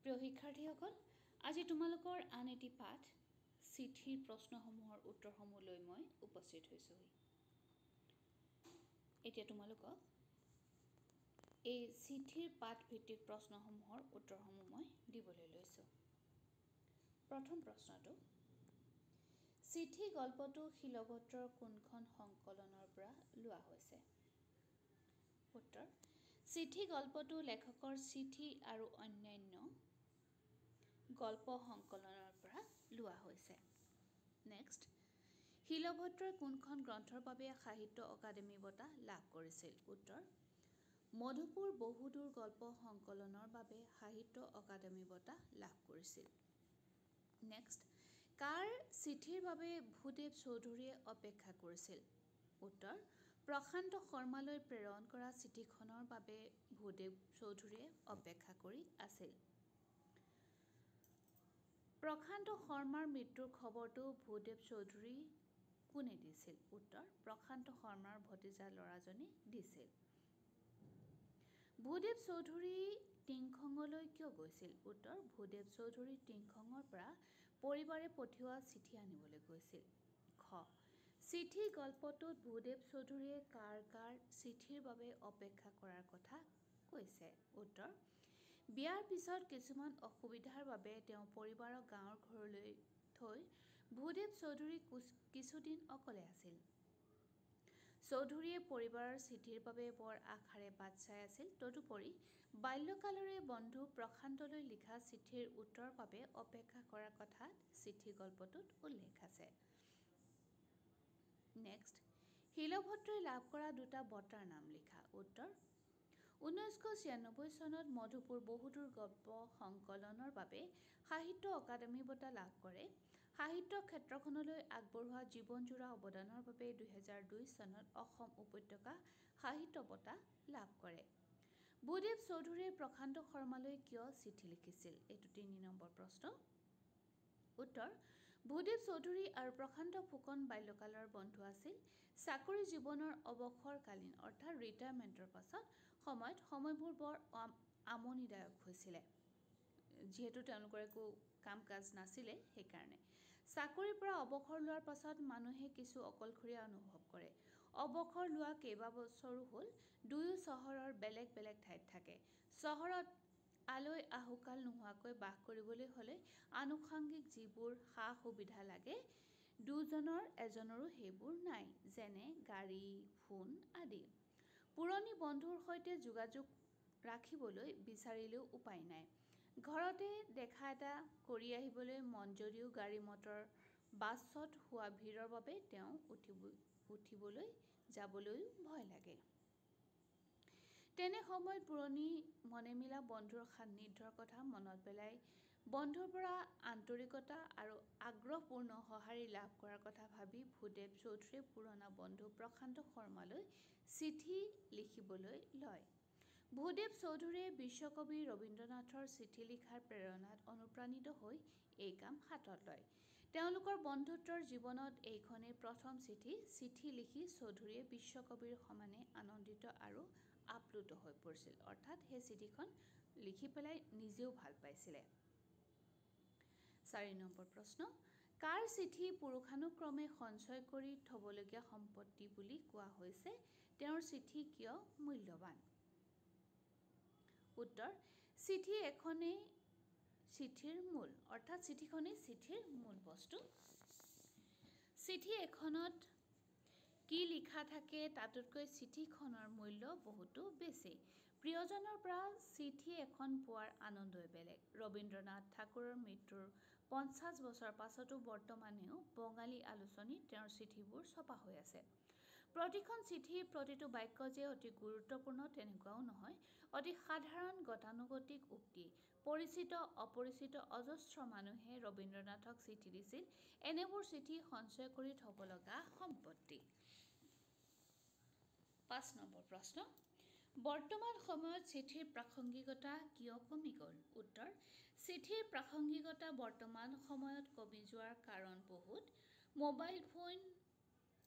প্ৰিয় শিক্ষাৰ্থীসকল, আজি তোমালোকৰ আন এটি পাঠ চিঠিৰ প্ৰশ্নসমূহৰ উত্তৰসমূহ লৈ মই উপস্থিত হৈছোহি। এতিয়া তোমালোকক এই চিঠিৰ পাঠভিত্তিক প্ৰশ্নসমূহৰ উত্তৰসমূহ মই দিবলৈ লৈছোঁ। প্ৰথম প্ৰশ্নটো, চিঠি গল্পটো শিলভদ্ৰৰ কোনখন সংকলনৰ পৰা লোৱা হৈছে? উত্তৰ, চিঠি গল্পটো লেখকৰ চিঠি আৰু অন্যান্য গল্প সংকলনৰ পৰা লোৱা হৈছে। নেক্সট, শিলভদ্ৰই কোনখন গ্ৰন্থৰ বাবে সাহিত্য অকাডেমী বঁটা লাভ কৰিছিল? উত্তৰ, মধুপুৰ বহুদূৰ গল্প সংকলনৰ বাবে সাহিত্য অকাডেমী বঁটা লাভ কৰিছিল। নেক্সট, কাৰ চিঠিৰ বাবে ভূদেৱ চৌধুৰীয়ে অপেক্ষা কৰিছিল? উত্তৰ, প্ৰশান্ত শৰ্মালৈ প্ৰেৰণ কৰা চিঠিখনৰ বাবে ভূদেৱ চৌধুৰীয়ে অপেক্ষা কৰি আছিল। প্ৰশান্ত শৰ্মাৰ মৃত্যুৰ খবৰটো ভূদেৱ চৌধুৰী কোনে দিছিল? উত্তৰ, প্ৰশান্ত শৰ্মাৰ ভতিজা ল'ৰাজনে দিছিল। ভূদেৱ চৌধুৰী টিংখঙলৈ কিয় গৈছিল? উত্তৰ, ভূদেৱ চৌধুৰী টিংখঙৰ পৰা পৰিবাৰে পঠিওৱা চিঠি আনিবলৈ গৈছিল। খ, চিঠি গল্পটোত ভূদেৱ চৌধুৰীয়ে কাৰ কাৰ চিঠিৰ বাবে অপেক্ষা কৰাৰ কথা কৈছে? উত্তৰ, বিয়াৰ পিছত কিছুমান অসুবিধাৰ বাবে তেওঁ পৰিবাৰক গাঁৱৰ ঘৰলৈ থৈ ভূদেৱ চৌধুৰী কিছুদিন অকলে আছিল। চৌধুৰীয়ে পৰিবাৰৰ চিঠিৰ বাবে বৰ আশাৰে বাট চাই আছিল। তদুপৰি বাল্যকালৰে বন্ধু প্ৰশান্তলৈ লিখা চিঠিৰ উত্তৰৰ বাবে অপেক্ষা কৰাৰ কথা চিঠি গল্পটোত উল্লেখ আছে। নেক্সট, শিলভদ্ৰই লাভ কৰা দুটা বঁটাৰ নাম লিখা। উত্তৰ, 1996 চনত মধুপুৰ বহুদূৰ গল্প সংকলনৰ বাবে সাহিত্য অকাডেমী বঁটা লাভ কৰে। সাহিত্য ক্ষেত্ৰখনলৈ আগবঢ়োৱা জীৱনজোৰা অৱদানৰ বাবে 2002 চনত অসম উপত্যকা সাহিত্য বঁটা লাভ কৰে। ভূদেৱ চৌধুৰীয়ে প্ৰশান্ত শৰ্মালৈ কিয় চিঠি লিখিছিল? এইটো 3 নম্বৰ প্ৰশ্ন। উত্তৰ, ভূদেৱ চৌধুৰী আৰু প্ৰশান্ত ফুকন বাল্যকালৰ বন্ধু আছিল। চাকৰি জীৱনৰ অৱসৰকালীন অৰ্থাৎ ৰিটায়াৰমেণ্টৰ সময়বোৰ বৰ আমনিদায়ক হৈছিলে। যিহেতু তেওঁলোকৰ একো কাম কাজ নাছিলে, সেইকাৰণে চাকৰিৰ পৰা অৱসৰ লোৱাৰ পাছত মানুহে কিছু অকলশৰীয়া অনুভৱ কৰে। অৱসৰ লোৱা কেইবাবছৰো হ'ল। দুয়ো চহৰৰ বেলেগ বেলেগ ঠাইত থাকে। চহৰত আলৈ আহুকাল নোহোৱাকৈ বাস কৰিবলৈ হ'লে আনুষংগিক যিবোৰ সা-সুবিধা লাগে, দুজনৰ এজনৰো সেইবোৰ নাই, যেনে গাড়ী, ফোন আদি। পুৰণি বন্ধুৰ সৈতে যোগাযোগ ৰাখিবলৈ বিচাৰিলেও উপায় নাই। ঘৰতে দেখা এটা কৰি আহিবলৈ মন যদিও গাড়ী মটৰ বাছত হোৱা ভিৰৰ বাবে তেওঁ উঠিবলৈ যাবলৈও ভয় লাগে। তেনে সময়ত পুৰণি মনে মিলা বন্ধুৰ সান্নিধ্যৰ কথা মনত পেলাই বন্ধুৰ পৰা আন্তৰিকতা আৰু আগ্ৰহপূৰ্ণ সঁহাৰি লাভ কৰাৰ কথা ভাবি ভূদেৱ চৌধুৰীয়ে পুৰণা বন্ধু প্ৰশান্ত শৰ্মালৈ চিঠি লিখিবলৈ লয়। ভূদেৱ চৌধুৰীয়ে বিশ্বকবি ৰবীন্দ্ৰনাথৰ চিঠি লিখাৰ প্ৰেৰণাত অনুপ্ৰাণিত হৈ এই কাম হাতত লয়। তেওঁলোকৰ বন্ধুত্বৰ জীৱনত এইখনেই প্ৰথম চিঠি। চিঠি লিখি চৌধুৰীয়ে বিশ্বকবিৰ সমানে আনন্দিত আৰু আপ্লুত হৈ পৰিছিল। অৰ্থাৎ সেই চিঠিখন লিখি পেলাই নিজেও ভাল পাইছিলে। 4 নম্বৰ প্ৰশ্ন, কাৰ চিঠি পুৰুষানুক্ৰমে সঞ্চয় কৰি থবলগীয়া সম্পত্তি বুলি কোৱা হৈছে? তেওঁৰ চিঠি কিয় মূল্যৱান? উত্তৰ, চিঠি এখনেই চিঠিৰ মূল, অৰ্থাৎ চিঠিখনেই চিঠিৰ মূল বস্তু। চিঠি এখনত কি লিখা থাকে তাতোতকৈ চিঠিখনৰ মূল্য বহুতো বেছি। প্ৰিয়জনৰ পৰা চিঠি এখন পোৱাৰ আনন্দই বেলেগ। ৰবীন্দ্ৰনাথ ঠাকুৰৰ মৃত্যুৰ 50 বছৰ পাছতো বৰ্তমানেও বঙালী আলোচনীত তেওঁৰ চিঠিবোৰ ছপা হৈ আছে। প্ৰতিখন চিঠিৰ প্ৰতিটো বাক্য যে অতি গুৰুত্বপূৰ্ণ তেনেকুৱাও নহয়। অতি সাধাৰণ গতানুগতিক উক্তি। পৰিচিত অপৰিচিত অজস্ৰ মানুহে ৰবীন্দ্ৰনাথক চিঠি দিছিল। এনেবোৰ চিঠি সঞ্চয় কৰি থব লগা সম্পত্তি। 5 নম্বৰ প্ৰশ্ন, বৰ্তমান সময়ত চিঠিৰ প্ৰাসংগিকতা কিয় কমি গ'ল? উত্তৰ, চিঠিৰ প্ৰাসংগিকতা বৰ্তমান সময়ত কমি যোৱাৰ কাৰণ বহুত।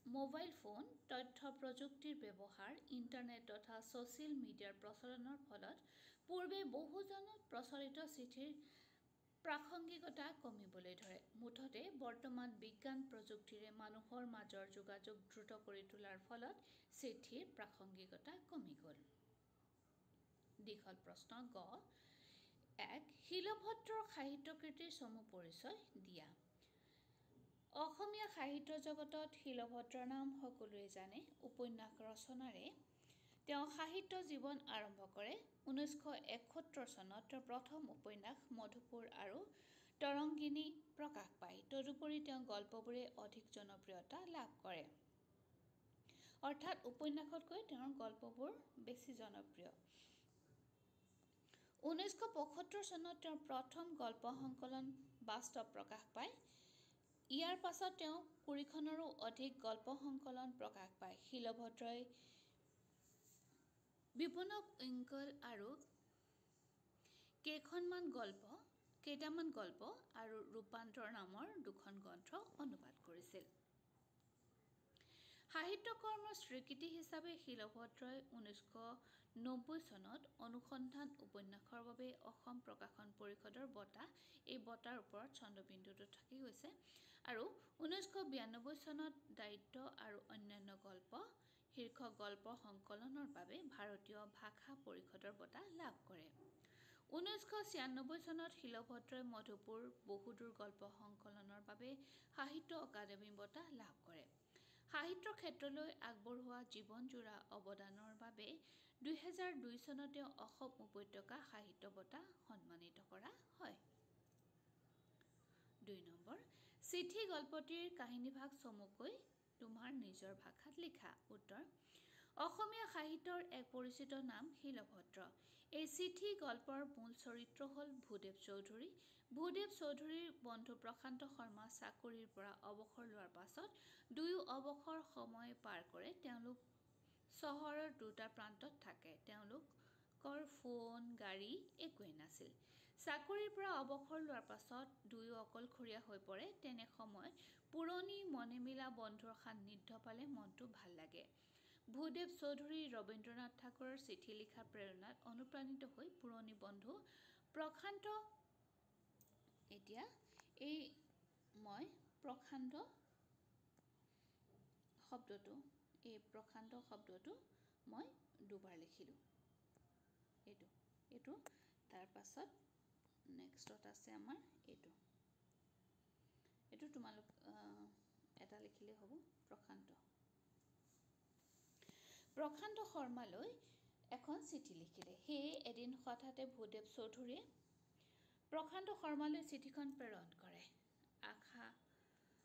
মোবাইল ফোন, তথ্য প্ৰযুক্তিৰ ব্যৱহাৰ, ইণ্টাৰনেট তথা ছ'চিয়েল মিডিয়াৰ প্ৰচলনৰ ফলত পূৰ্বে বহুজনত প্ৰচলিত চিঠিৰ প্ৰাসংগিকতা কমিবলৈ ধৰে। মুঠতে বৰ্তমান বিজ্ঞান প্ৰযুক্তিৰে মানুহৰ মাজৰ যোগাযোগ দ্ৰুত কৰি তোলাৰ ফলত চিঠিৰ প্ৰাসংগিকতা কমি গ'ল। দীঘল প্ৰশ্ন গ ১ শিলভদ্ৰৰ সাহিত্যকৃতিৰ চমু পৰিচয় দিয়া। অসমীয়া সাহিত্য জগতত শিলভদ্ৰৰ নাম সকলোৱে জানে। উপন্যাস ৰচনাৰে তেওঁ সাহিত্য জীৱন আৰম্ভ কৰে। ১৯৭১ চনত তেওঁৰ প্ৰথম উপন্যাস মধুপুৰ আৰু তৰংগিনী প্ৰকাশ পায়। তদুপৰি তেওঁ গল্পবোৰে অধিক জনপ্ৰিয়তা লাভ কৰে। অৰ্থাৎ উপন্যাসতকৈ তেওঁৰ গল্পবোৰ বেছি জনপ্ৰিয়। ১৯৭৫ চনত তেওঁৰ প্ৰথম গল্প সংকলন বাস্তৱ প্ৰকাশ পায়। ইয়াৰ পাছত তেওঁ ২০খনৰো অধিক গল্প সংকলন প্ৰকাশ পায়। শিলভদ্ৰই বিপনক উইংকল আৰু কেইটামান গল্প আৰু ৰূপান্তৰ নামৰ দুখন গ্ৰন্থ অনুবাদ কৰিছিল। সাহিত্য কৰ্মৰ স্বীকৃতি হিচাপে শিলভদ্ৰই ১৯৯০ চনত অনুসন্ধান উপন্যাসৰ বাবে অসম প্ৰকাশন পৰিষদৰ বঁটা, এই বঁটাৰ ওপৰত চন্দ্ৰবিন্দুটো থাকি গৈছে, আৰু ১৯৯২ চনত দায়িত্ব আৰু অন্যান্য গল্প শীৰ্ষক গল্প সংকলনৰ বাবে ভাৰতীয় ভাষা পৰিষদৰ বঁটা লাভ কৰে। ১৯৯৬ চনত শিলভদ্ৰই মধুপুৰ বহুদূৰ গল্প সংকলনৰ বাবে সাহিত্য অকাডেমি বঁটা লাভ কৰে। সাহিত্যৰ ক্ষেত্ৰলৈ আগবঢ়োৱা জীৱনজোৰা অৱদানৰ বাবে ২০০২ চনত তেওঁ অসম উপত্যকা সাহিত্য বঁটা সন্মানিত কৰা হয়। ২ নম্বৰ চিঠি গল্পটিৰ কাহিনীভাগ চমুকৈ তোমাৰ নিজৰ ভাষাত লিখা। উত্তৰ: অসমীয়া সাহিত্যৰ এক পৰিচিত নাম শিলভদ্ৰ। এই চিঠি গল্পৰ মূল চৰিত্ৰ হ'ল ভূদেৱ চৌধুৰী। ভূদেৱ চৌধুৰীৰ বন্ধু প্ৰশান্ত শৰ্মা চাকৰিৰ পৰা অৱসৰ লোৱাৰ পাছত দুয়ো অৱসৰ সময় পাৰ কৰে। তেওঁলোক চহৰৰ দুটা প্ৰান্তত থাকে। তেওঁলোকৰ ফোন, গাড়ী একোৱেই নাছিল। চাকৰিৰ পৰা অৱসৰ লোৱাৰ পাছত দুয়ো অকলশৰীয়া হৈ পৰে। তেনে সময়ত পুৰণি মনে মিলা বন্ধুৰ সান্নিধ্য পালে মনটো ভাল লাগে। ভূদেৱ চৌধুৰী ৰবীন্দ্ৰনাথ ঠাকুৰৰ চিঠি লিখাৰ প্ৰেৰণাত অনুপ্ৰাণিত হৈ পুৰণি বন্ধু প্ৰশান্ত শব্দটো মই দুবাৰ লিখিলোঁ। এইটো তাৰ পাছত নেক্সটত আছে আমাৰ এইটো তোমালোক এটা লিখিলেই হ'ব। প্ৰশান্ত শৰ্মালৈ এখন চিঠি লিখিলে। সেয়ে এদিন হঠাতে ভূদেৱ চৌধুৰীয়ে প্ৰশান্ত শৰ্মালৈ চিঠিখন প্ৰেৰণ কৰে।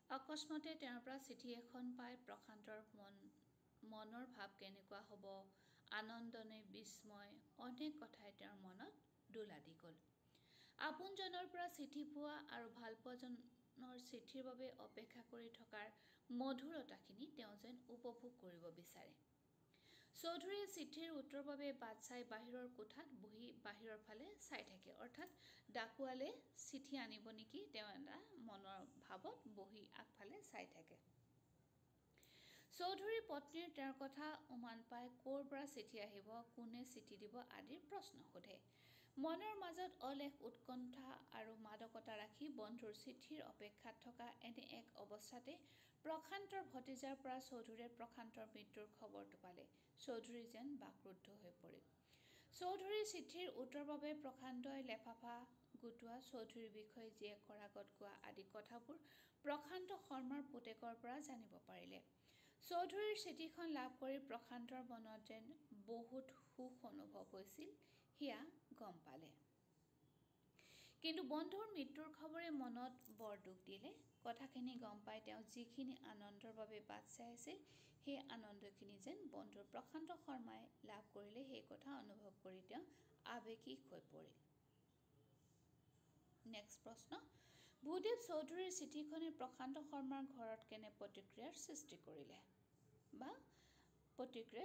অকস্মাতে তেওঁৰ পৰা চিঠি এখন পাই প্ৰশান্তৰ মনৰ ভাৱ কেনেকুৱা হ'ব, আনন্দ নে বিস্ময়, অনেক কথাই তেওঁৰ মনত দোলা দি গ'ল। আপোনজনৰ পৰা চিঠি পোৱা আৰু ভালপোৱাজনৰ চিঠিৰ বাবে অপেক্ষা কৰি থকাৰ মধুৰতাখিনি তেওঁ যেন উপভোগ কৰিব বিচাৰে। চৌধুৰীয়ে চিঠিৰ উত্তৰৰ বাবে বাট চাই বাহিৰৰ কোঠাত বহি বাহিৰৰ ফালে চাই থাকে। অৰ্থাৎ ডাকুৱালে চিঠি আনিব নেকি, তেওঁ এটা মনৰ ভাৱত বহি আগফালে চাই থাকে। চৌধুৰীৰ পত্নীয়ে তেওঁৰ কথা উমান পাই ক'ৰ পৰা চিঠি আহিব, কোনে চিঠি দিব আদিৰ প্ৰশ্ন সোধে। মনৰ মাজত অলেখ উৎকণ্ঠা আৰু মাদকতা ৰাখি বন্ধুৰ চিঠিৰ অপেক্ষাত থকা এনে এক অৱস্থাতে প্ৰশান্তৰ ভতিজাৰ পৰা চৌধুৰীয়ে প্ৰশান্তৰ মৃত্যুৰ খবৰটো পালে। চৌধুৰী যেন বাক্ৰুদ্ধ হৈ পৰিল। চৌধুৰীৰ চিঠিৰ উত্তৰৰ বাবে প্ৰশান্তই লেফাফা গোটোৱা, চৌধুৰীৰ বিষয়ে জীয়েকৰ আগত কোৱা আদি কথাবোৰ প্ৰশান্ত শৰ্মাৰ পুতেকৰ পৰা জানিব পাৰিলে। চৌধুৰীৰ চিঠিখন লাভ কৰি প্ৰশান্তৰ মনত যেন বহুত সুখ অনুভৱ হৈছিল, সিয়া গম পালে। কিন্তু বন্ধুৰ মৃত্যুৰ খবৰে মনত বৰ দুখ দিলে। কথাখিনি গম পাই তেওঁ যিখিনি আনন্দৰ বাবে বাট চাই আছিল, সেই আনন্দখিনি যেন বন্ধু প্ৰশান্ত শৰ্মাই লাভ কৰিলে, সেই কথা অনুভৱ কৰি তেওঁ আৱেগিক হৈ পৰিল। নেক্সট প্ৰশ্ন: ভূদেৱ চৌধুৰীৰ চিঠিখনে প্ৰশান্ত শৰ্মাৰ ঘৰত কেনে প্ৰতিক্ৰিয়াৰ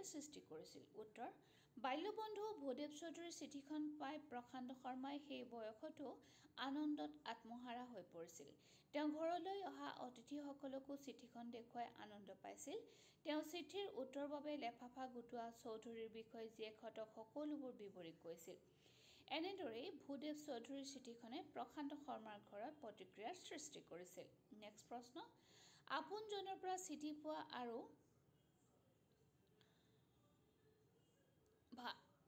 সৃষ্টি কৰিছিল? উত্তৰ: বাল্যবন্ধু ভূদেৱ চৌধুৰীৰ চিঠিখন পাই প্ৰশান্ত শৰ্মাই সেই বয়সতো আনন্দত আত্মহাৰা হৈ পৰিছিল। তেওঁ ঘৰলৈ অহা অতিথিসকলকো চিঠিখন দেখুৱাই আনন্দ পাইছিল। তেওঁ চিঠিৰ উত্তৰৰ বাবে লেফাফা গোটোৱা, চৌধুৰীৰ বিষয়ে জীয়েকহঁতক সকলোবোৰ বিৱৰি কৈছিল। এনেদৰেই ভূদেৱ চৌধুৰীৰ চিঠিখনে প্ৰশান্ত শৰ্মাৰ ঘৰত প্ৰতিক্ৰিয়াৰ সৃষ্টি কৰিছিল। নেক্সট প্ৰশ্ন, আপোনজনৰ পৰা চিঠি পোৱা আৰু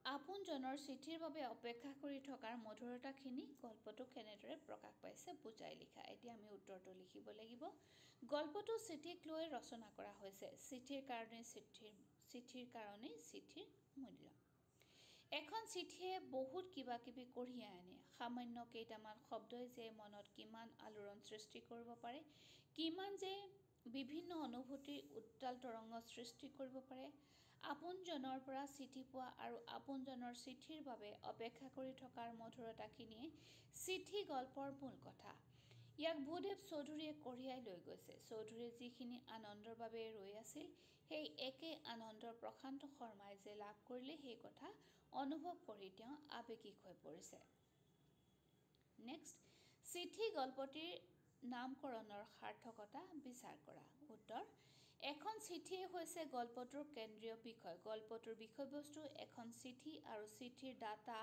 আপোনজনৰ চিঠিৰ বাবে অপেক্ষা কৰি থকাৰ মধুৰতাখিনি গল্পটো কেনেদৰে প্ৰকাশ পাইছে বুজাই লিখা। এতিয়া আমি উত্তৰটো লিখিব লাগিব। গল্পটো চিঠিক লৈ ৰচনা কৰা হৈছে। চিঠিৰ কাৰণেই চিঠিৰ মূল্য। এখন চিঠিয়ে বহুত কিবা কিবি কঢ়িয়াই আনে। সামান্য কেইটামান শব্দই যে মনত কিমান আলোড়ন সৃষ্টি কৰিব পাৰে, কিমান যে বিভিন্ন অনুভূতিৰ উত্তাল তৰংগ সৃষ্টি কৰিব পাৰে। আপোনজনৰ পৰা চিঠি পোৱা আৰু আপোনজনৰ চিঠিৰ বাবে অপেক্ষা কৰি থকাৰ মধুৰতাখিনিয়ে চিঠি গল্পৰ মূল কথা। ইয়াক ভূদেৱ চৌধুৰীয়ে কঢ়িয়াই লৈ গৈছে। চৌধুৰীয়ে যিখিনি আনন্দৰ বাবে ৰৈ আছিল, সেই একে আনন্দৰ প্ৰশান্ত শৰ্মাই যে লাভ কৰিলে সেই কথা অনুভৱ কৰি তেওঁ আৱেগিক হৈ পৰিছে। নেক্সট, চিঠি গল্পটিৰ নামকৰণৰ সাৰ্থকতা বিচাৰ কৰা। উত্তৰ, এখন চিঠিয়ে হৈছে গল্পটোৰ কেন্দ্ৰীয় বিষয়। গল্পটোৰ বিষয়বস্তু এখন চিঠি আৰু চিঠিৰ দাতা,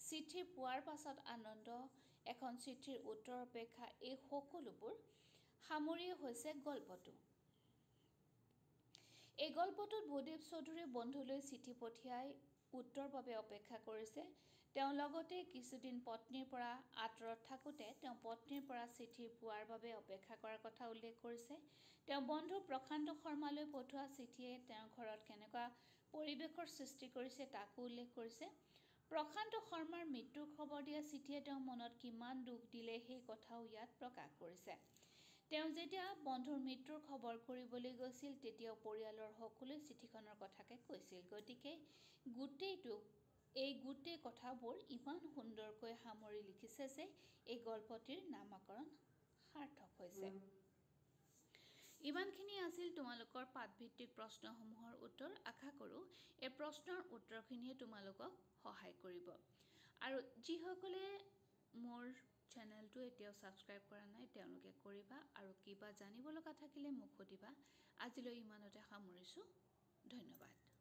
চিঠি পোৱাৰ পাছত আনন্দ, এখন চিঠিৰ উত্তৰ অপেক্ষা, এই সকলোবোৰ সামৰিয়েই হৈছে গল্পটো। এই গল্পটোত ভূদেৱ চৌধুৰীয়ে বন্ধুলৈ চিঠি পঠিয়াই উত্তৰ বাবে অপেক্ষা কৰিছে। তেওঁ লগতে কিছুদিন পত্নীৰ পৰা আঁতৰত থাকোঁতে তেওঁ পত্নীৰ পৰা চিঠি পোৱাৰ বাবে অপেক্ষা কৰাৰ কথা উল্লেখ কৰিছে। তেওঁ বন্ধু প্ৰশান্ত শৰ্মালৈ পঠোৱা চিঠিয়ে তেওঁৰ ঘৰত কেনেকুৱা পৰিৱেশৰ সৃষ্টি কৰিছে তাকো উল্লেখ কৰিছে। প্ৰশান্ত শৰ্মাৰ মৃত্যুৰ খবৰ দিয়া চিঠিয়ে তেওঁৰ মনত কিমান দুখ দিলে সেই কথাও ইয়াত প্ৰকাশ কৰিছে। তেওঁ যেতিয়া বন্ধুৰ মৃত্যুৰ খবৰ কৰিবলৈ গৈছিল তেতিয়াও পৰিয়ালৰ সকলোৱে চিঠিখনৰ কথাকে কৈছিল। গতিকে এই গোটেই কথাবোৰ ইমান সুন্দৰকৈ সামৰি লিখিছে যে এই গল্পটিৰ নামকৰণ সাৰ্থক হৈছে। ইমানখিনি আছিল তোমালোকৰ পাঠভিত্তিক প্ৰশ্নসমূহৰ উত্তৰ। আশা কৰোঁ এই প্ৰশ্নৰ উত্তৰখিনিয়ে তোমালোকক সহায় কৰিব। আৰু যিসকলে মোৰ চেনেলটো এতিয়াও ছাবস্ক্ৰাইব কৰা নাই তেওঁলোকে কৰিবা, আৰু কিবা জানিব লগা থাকিলে মোক সুধিবা। আজিলৈ ইমানতে সামৰিছোঁ। ধন্যবাদ।